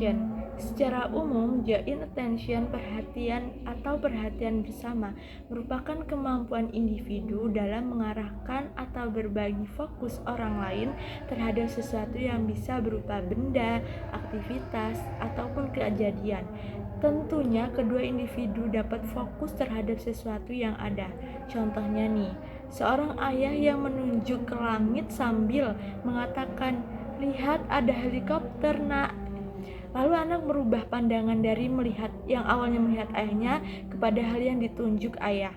attention. Secara umum, joint attention, perhatian atau perhatian bersama, merupakan kemampuan individu dalam mengarahkan atau berbagi fokus orang lain terhadap sesuatu yang bisa berupa benda, aktivitas, ataupun kejadian. Tentunya kedua individu dapat fokus terhadap sesuatu yang ada. Contohnya nih, seorang ayah yang menunjuk ke langit sambil mengatakan, "Lihat, ada helikopter, Nak." Lalu anak merubah pandangan dari yang awalnya melihat ayahnya kepada hal yang ditunjuk ayah.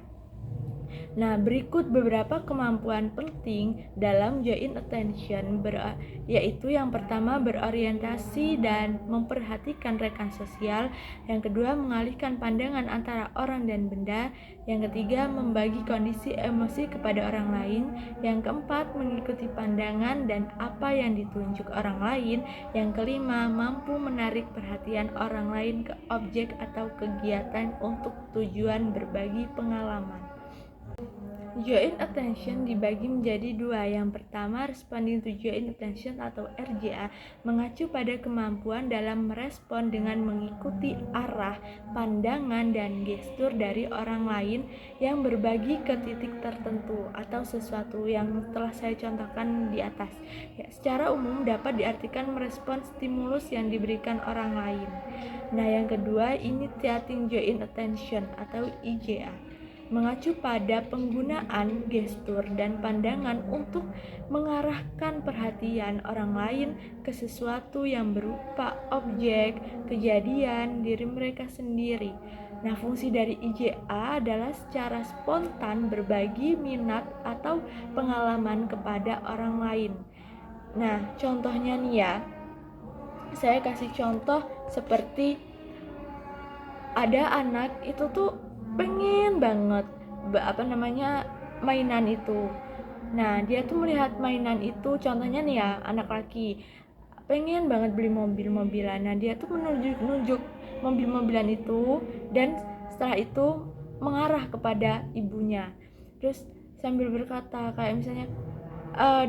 Nah, berikut beberapa kemampuan penting dalam joint attention, yaitu yang pertama berorientasi dan memperhatikan rekan sosial, yang kedua mengalihkan pandangan antara orang dan benda, yang ketiga membagi kondisi emosi kepada orang lain, yang keempat mengikuti pandangan dan apa yang ditunjuk orang lain, yang kelima mampu menarik perhatian orang lain ke objek atau kegiatan untuk tujuan berbagi pengalaman. Joint attention dibagi menjadi dua. Yang pertama, responding to joint attention atau RJA, mengacu pada kemampuan dalam merespon dengan mengikuti arah, pandangan, dan gestur dari orang lain yang berbagi ke titik tertentu atau sesuatu yang telah saya contohkan di atas. Ya, secara umum dapat diartikan merespon stimulus yang diberikan orang lain. Nah, yang kedua, initiating joint attention atau IJA, mengacu pada penggunaan gestur dan pandangan untuk mengarahkan perhatian orang lain ke sesuatu yang berupa objek, kejadian, diri mereka sendiri. Nah, fungsi dari IJA adalah secara spontan berbagi minat atau pengalaman kepada orang lain. Nah, contohnya nih ya, saya kasih contoh seperti ada anak itu tuh pengen banget mainan itu. Nah, dia tuh melihat mainan itu, contohnya nih ya, anak laki pengen banget beli mobil-mobilan. Nah, dia tuh menunjuk mobil-mobilan itu, dan setelah itu mengarah kepada ibunya. Terus sambil berkata kayak misalnya,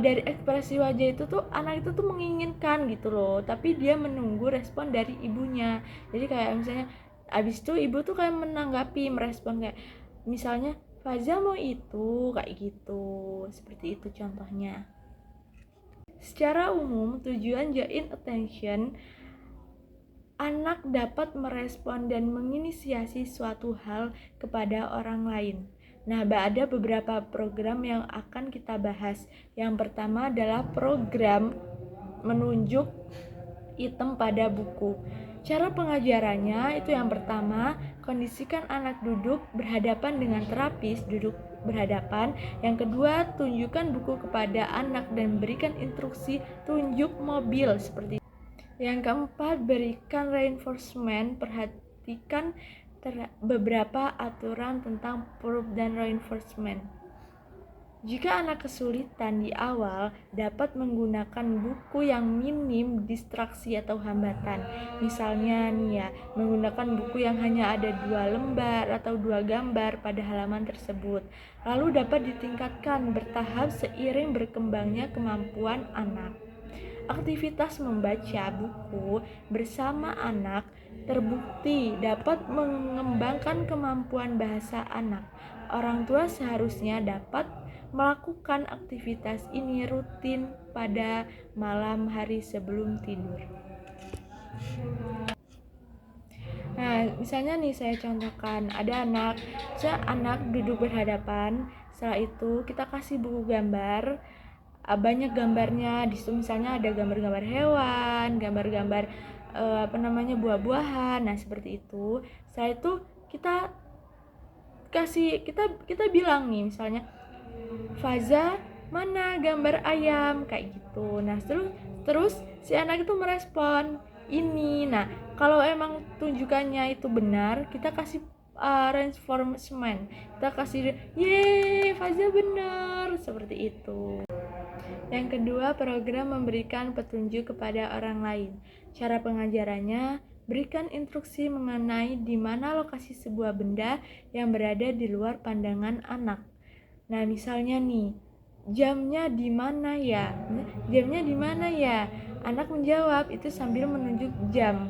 dari ekspresi wajah itu tuh anak itu tuh menginginkan gitu loh, tapi dia menunggu respon dari ibunya. Jadi kayak misalnya abis itu ibu tuh kayak menanggapi, merespon kayak misalnya, "Faza mau itu," kayak gitu. Seperti itu contohnya. Secara umum, tujuan joint attention, anak dapat merespon dan menginisiasi suatu hal kepada orang lain. Nah, ada beberapa program yang akan kita bahas. Yang pertama adalah program menunjuk item pada buku. Cara pengajarannya itu yang pertama, kondisikan anak duduk berhadapan dengan terapis, duduk berhadapan. Yang kedua, tunjukkan buku kepada anak dan berikan instruksi tunjuk mobil seperti itu. Yang keempat, berikan reinforcement, perhatikan beberapa aturan tentang proof dan reinforcement. Jika anak kesulitan di awal, dapat menggunakan buku yang minim distraksi atau hambatan. Misalnya nih ya, menggunakan buku yang hanya ada 2 lembar atau 2 gambar pada halaman tersebut. Lalu dapat ditingkatkan bertahap seiring berkembangnya kemampuan anak. Aktivitas membaca buku bersama anak terbukti dapat mengembangkan kemampuan bahasa anak. Orang tua seharusnya dapat melakukan aktivitas ini rutin pada malam hari sebelum tidur. Nah, misalnya nih saya contohkan, ada anak duduk berhadapan, setelah itu kita kasih buku gambar, banyak gambarnya, di situ misalnya ada gambar-gambar hewan, gambar-gambar buah-buahan. Nah, seperti itu. Setelah itu kita bilang nih misalnya, "Faza, mana gambar ayam?" kayak gitu. Nah, terus si anak itu merespon ini. Nah, kalau emang tunjukannya itu benar, kita kasih reinforcement. Kita kasih, "Yeay, Faza benar." Seperti itu. Yang kedua, program memberikan petunjuk kepada orang lain. Cara pengajarannya, berikan instruksi mengenai di mana lokasi sebuah benda yang berada di luar pandangan anak. Nah, misalnya nih, "Jamnya di mana ya?" "Jamnya di mana ya?" Anak menjawab itu sambil menunjuk jam.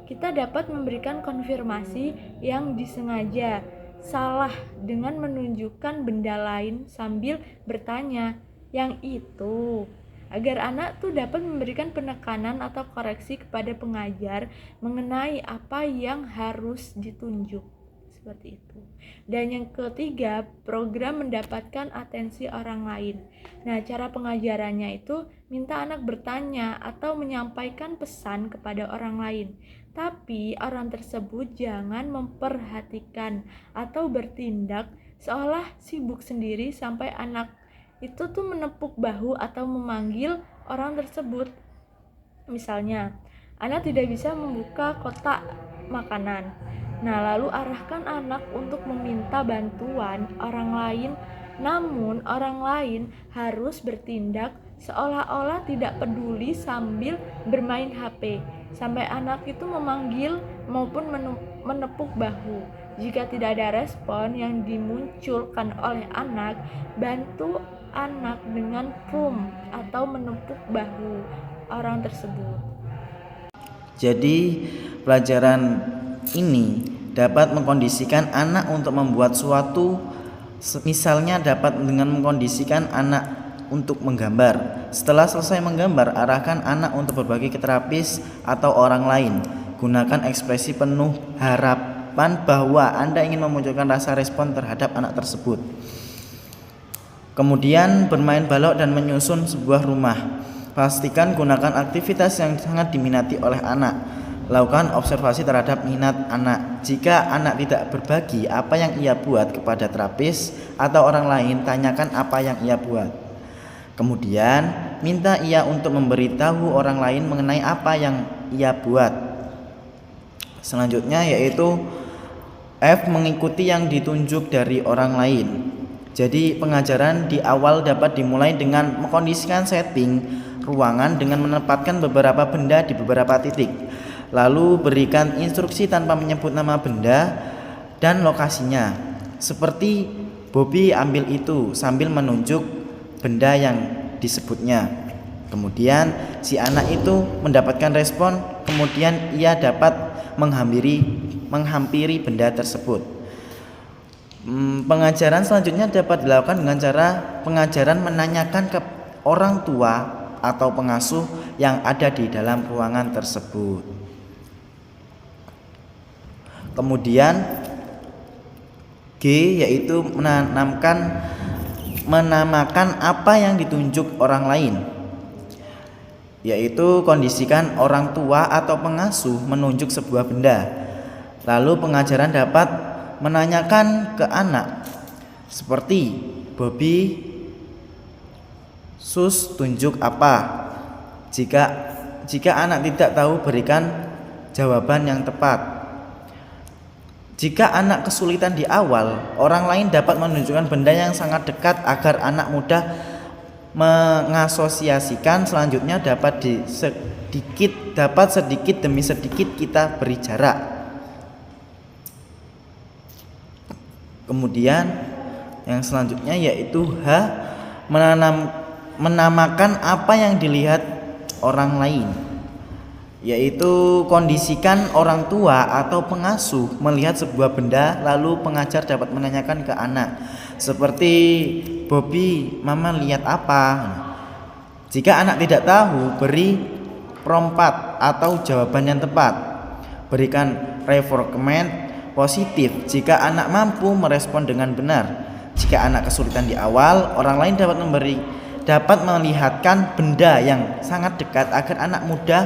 kita dapat memberikan konfirmasi yang disengaja salah dengan menunjukkan benda lain sambil bertanya, "Yang itu?" Agar anak tuh dapat memberikan penekanan atau koreksi kepada pengajar mengenai apa yang harus ditunjuk. Seperti itu. Dan yang ketiga, program mendapatkan atensi orang lain. Nah, cara pengajarannya itu minta anak bertanya atau menyampaikan pesan kepada orang lain. Tapi orang tersebut jangan memperhatikan atau bertindak seolah sibuk sendiri sampai anak itu tuh menepuk bahu atau memanggil orang tersebut. Misalnya, anak tidak bisa membuka kotak makanan. Nah, lalu arahkan anak untuk meminta bantuan orang lain, namun orang lain harus bertindak seolah-olah tidak peduli sambil bermain HP, sampai anak itu memanggil maupun menepuk bahu. Jika tidak ada respon yang dimunculkan oleh anak, bantu anak dengan prum atau menepuk bahu orang tersebut. Jadi pelajaran ini dapat mengkondisikan anak untuk membuat suatu, misalnya dapat dengan mengkondisikan anak untuk menggambar. Setelah selesai menggambar, arahkan anak untuk berbagi ke terapis atau orang lain. Gunakan ekspresi penuh harapan bahwa Anda ingin memunculkan rasa respon terhadap anak tersebut. Kemudian bermain balok dan menyusun sebuah rumah. Pastikan gunakan aktivitas yang sangat diminati oleh anak. Lakukan observasi terhadap minat anak. Jika anak tidak berbagi apa yang ia buat kepada terapis atau orang lain, tanyakan apa yang ia buat. Kemudian minta ia untuk memberitahu orang lain mengenai apa yang ia buat. Selanjutnya yaitu F. Mengikuti yang ditunjuk dari orang lain. Jadi pengajaran di awal dapat dimulai dengan mengkondisikan setting ruangan dengan menempatkan beberapa benda di beberapa titik. Lalu berikan instruksi tanpa menyebut nama benda dan lokasinya. Seperti Bobby ambil itu sambil menunjuk benda yang disebutnya. Kemudian si anak itu mendapatkan respon, kemudian ia dapat menghampiri benda tersebut. Pengajaran selanjutnya dapat dilakukan dengan cara pengajaran menanyakan ke orang tua atau pengasuh yang ada di dalam ruangan tersebut. Kemudian G yaitu menamakan apa yang ditunjuk orang lain, yaitu kondisikan orang tua atau pengasuh menunjuk sebuah benda. Lalu pengajaran dapat menanyakan ke anak seperti Bobby, Sus tunjuk apa. Jika anak tidak tahu, berikan jawaban yang tepat. Jika anak kesulitan di awal, orang lain dapat menunjukkan benda yang sangat dekat agar anak mudah mengasosiasikan. Selanjutnya dapat sedikit demi sedikit kita beri jarak. Kemudian yang selanjutnya yaitu H. Menamakan apa yang dilihat orang lain, yaitu kondisikan orang tua atau pengasuh melihat sebuah benda, lalu pengajar dapat menanyakan ke anak seperti Bobby, mama lihat apa. Jika anak tidak tahu, beri prompt atau jawaban yang tepat. Berikan reinforcement positif jika anak mampu merespon dengan benar. Jika anak kesulitan di awal, orang lain dapat melihatkan benda yang sangat dekat agar anak mudah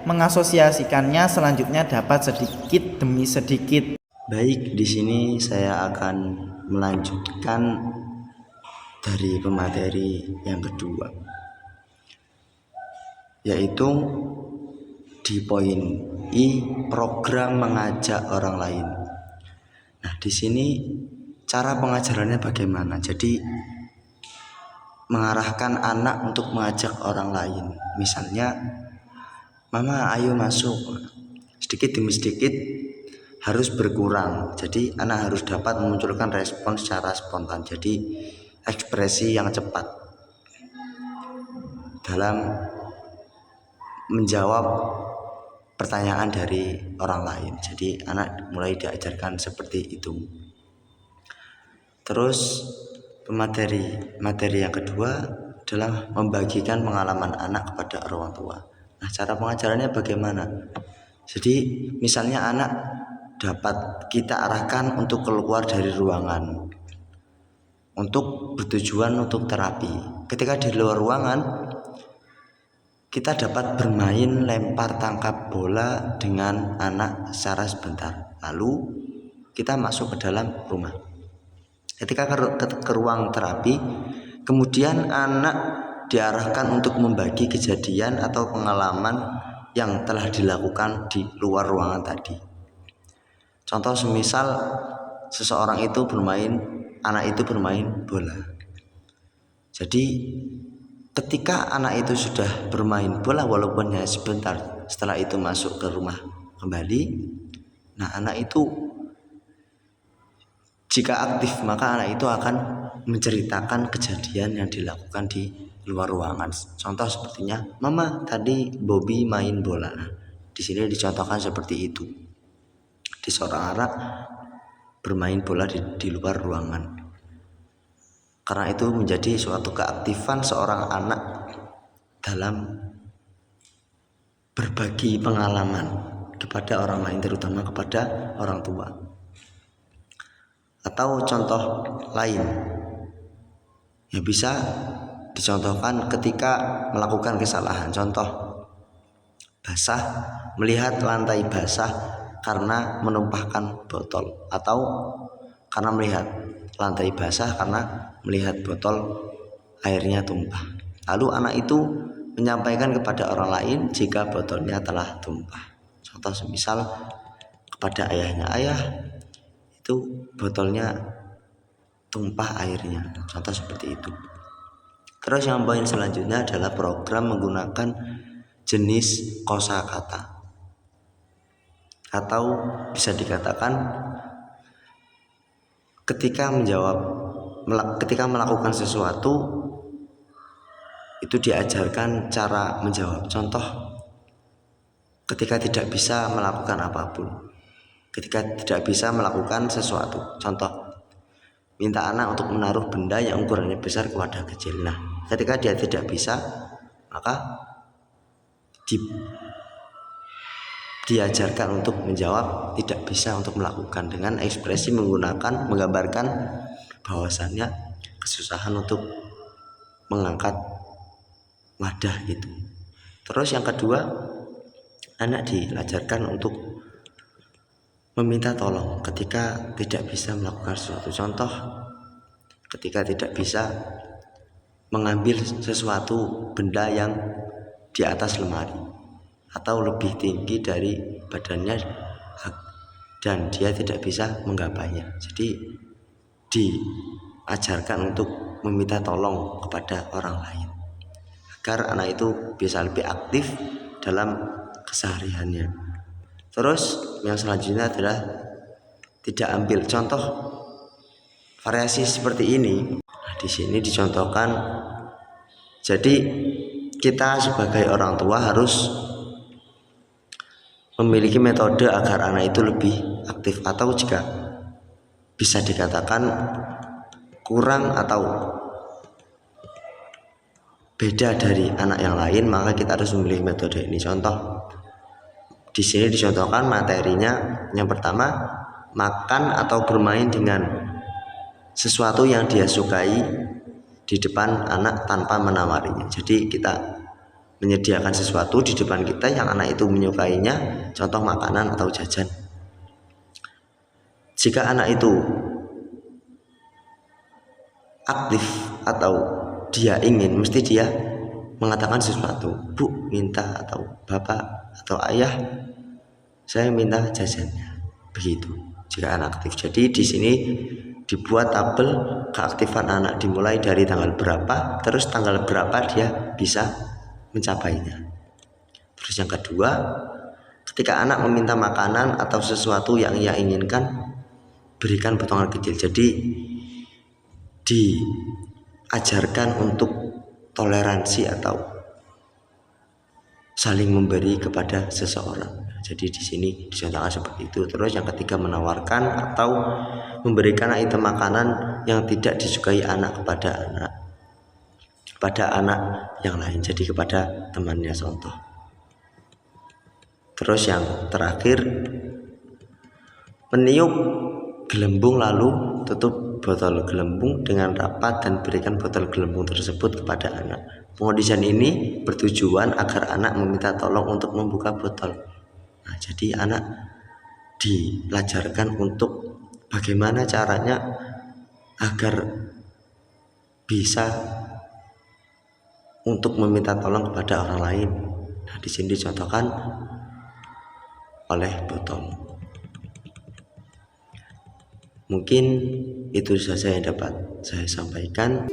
mengasosiasikannya. Selanjutnya dapat sedikit demi sedikit. Baik, di sini saya akan melanjutkan dari pemateri yang kedua, yaitu di poin I, program mengajak orang lain. Nah, di sini cara pengajarannya bagaimana? Jadi mengarahkan anak untuk mengajak orang lain. Misalnya, mama ayo masuk. Sedikit demi sedikit harus berkurang. Jadi anak harus dapat memunculkan respon secara spontan. Jadi ekspresi yang cepat dalam menjawab pertanyaan dari orang lain. Jadi anak mulai diajarkan seperti itu. Terus materi yang kedua adalah membagikan pengalaman anak kepada orang tua. Nah, cara pengajarannya bagaimana? Jadi misalnya anak dapat kita arahkan untuk keluar dari ruangan untuk bertujuan untuk terapi. Ketika di luar ruangan kita dapat bermain lempar tangkap bola dengan anak secara sebentar. Lalu kita masuk ke dalam rumah. Ketika ke ruang terapi, kemudian anak diarahkan untuk membagi kejadian atau pengalaman yang telah dilakukan di luar ruangan tadi. Contoh semisal anak itu bermain bola. Jadi ketika anak itu sudah bermain bola walaupun hanya sebentar, setelah itu masuk ke rumah kembali, nah anak itu jika aktif maka anak itu akan menceritakan kejadian yang dilakukan di luar ruangan. Contoh sepertinya, "Mama, tadi Bobby main bola." Nah, di sini dicontohkan seperti itu. Di seorang anak bermain bola di luar ruangan. Karena itu menjadi suatu keaktifan seorang anak dalam berbagi pengalaman kepada orang lain, terutama kepada orang tua. Atau contoh lain yang bisa dicontohkan ketika melakukan kesalahan. Contoh basah, melihat lantai basah karena menumpahkan botol, atau karena melihat lantai basah karena melihat botol airnya tumpah. Lalu anak itu menyampaikan kepada orang lain jika botolnya telah tumpah. Contoh semisal kepada ayahnya, "Ayah, itu botolnya tumpah airnya." Contoh seperti itu. Terus yang poin selanjutnya adalah program menggunakan jenis kosakata, atau bisa dikatakan ketika melakukan sesuatu itu diajarkan cara menjawab. Contoh ketika tidak bisa melakukan apapun, ketika tidak bisa melakukan sesuatu. Contoh, minta anak untuk menaruh benda yang ukurannya besar ke wadah kecil. Nah, ketika dia tidak bisa, maka diajarkan untuk menjawab tidak bisa untuk melakukan dengan ekspresi menggambarkan bahwasannya kesusahan untuk mengangkat wadah itu. Terus yang kedua, anak diajarkan untuk meminta tolong ketika tidak bisa melakukan sesuatu. Contoh, ketika tidak bisa mengambil sesuatu benda yang di atas lemari atau lebih tinggi dari badannya dan dia tidak bisa menggapainya. Jadi diajarkan untuk meminta tolong kepada orang lain agar anak itu bisa lebih aktif dalam kesehariannya. Terus yang selanjutnya adalah tidak ambil contoh variasi seperti ini. Nah, di sini dicontohkan. Jadi kita sebagai orang tua harus memiliki metode agar anak itu lebih aktif, atau jika bisa dikatakan kurang atau beda dari anak yang lain, maka kita harus memilih metode ini. Contoh di sini dicontohkan materinya. Yang pertama, makan atau bermain dengan sesuatu yang dia sukai di depan anak tanpa menawarinya. Jadi kita menyediakan sesuatu di depan kita yang anak itu menyukainya, contoh makanan atau jajan. Jika anak itu aktif atau dia ingin, mesti dia mengatakan sesuatu, "Bu, minta," atau "Bapak atau Ayah, saya minta jajannya." Begitu jika anak aktif. Jadi di sini dibuat tabel keaktifan anak dimulai dari tanggal berapa, terus tanggal berapa dia bisa mencapainya. Terus yang kedua, ketika anak meminta makanan atau sesuatu yang ia inginkan, berikan potongan kecil. Jadi diajarkan untuk toleransi atau saling memberi kepada seseorang. Jadi di sini dicontohkan seperti itu. Terus yang ketiga, menawarkan atau memberikan item makanan yang tidak disukai anak kepada anak yang lain, jadi kepada temannya contoh. Terus yang terakhir, meniup gelembung lalu tutup botol gelembung dengan rapat dan berikan botol gelembung tersebut kepada anak. Pengondisian ini bertujuan agar anak meminta tolong untuk membuka botol. Nah, jadi anak diajarkan untuk bagaimana caranya agar bisa untuk meminta tolong kepada orang lain. Nah, di sini dicontohkan oleh botol. Mungkin itu saja yang dapat saya sampaikan.